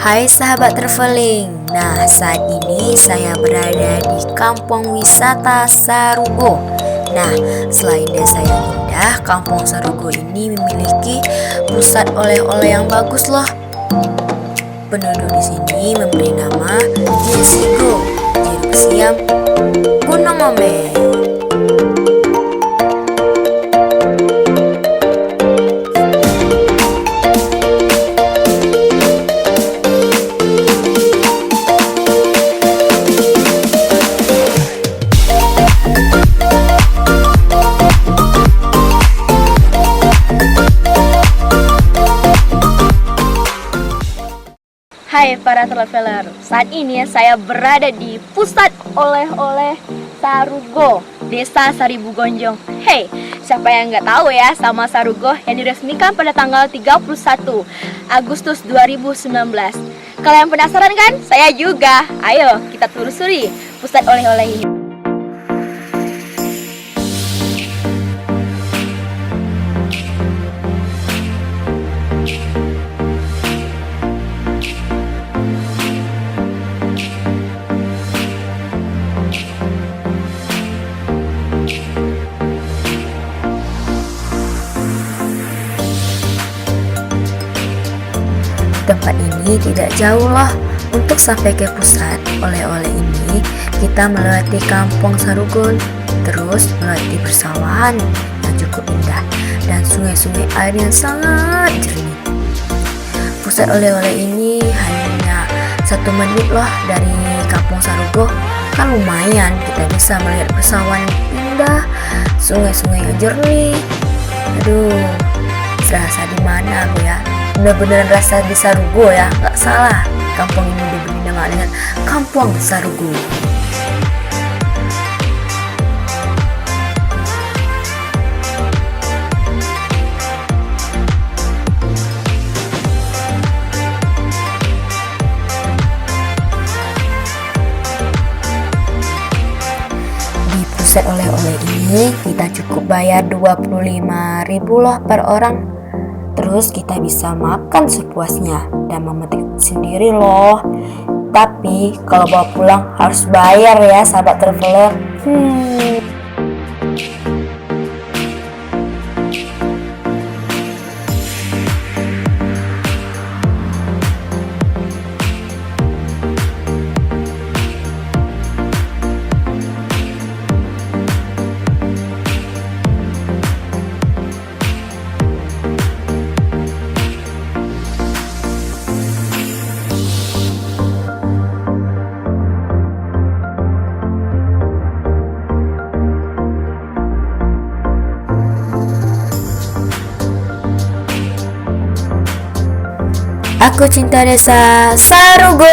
Hai sahabat traveling. Nah, saat ini saya berada di Kampung Wisata Sarugo. Nah, selain desa yang indah, Kampung Sarugo ini memiliki pusat oleh-oleh yang bagus loh. Penduduk di sini memberi nama Jesigo, Jeruk Siam, Gunung Ome. Hai para traveler, saat ini saya berada di pusat oleh-oleh Sarugo, Desa Saribu Gonjong. Hey, siapa yang nggak tahu ya sama Sarugo yang diresmikan pada tanggal 31 Agustus 2019. Kalian penasaran kan? Saya juga. Ayo kita telusuri pusat oleh-oleh ini. Tempat ini tidak jauh loh. Untuk sampai ke pusat oleh-oleh ini, kita melewati Kampung Sarugon, terus melewati persawahan yang cukup indah dan sungai-sungai air yang sangat jernih. Pusat oleh-oleh ini hanya 1 menit loh dari Kampung Sarugo. Kan lumayan, kita bisa melihat persawahan yang indah, sungai-sungai yang jernih. Aduh, serasa di mana Bu ya? Benar-benar rasa di Sarugo ya, nggak salah. Kampung ini diberi nama dengan Kampung Sarugo. Di pusat oleh-oleh ini kita cukup bayar 25.000 loh per orang. Terus kita bisa makan sepuasnya dan memetik sendiri loh. Tapi kalau bawa pulang harus bayar ya sahabat traveler. Aku cinta desa Sarugo.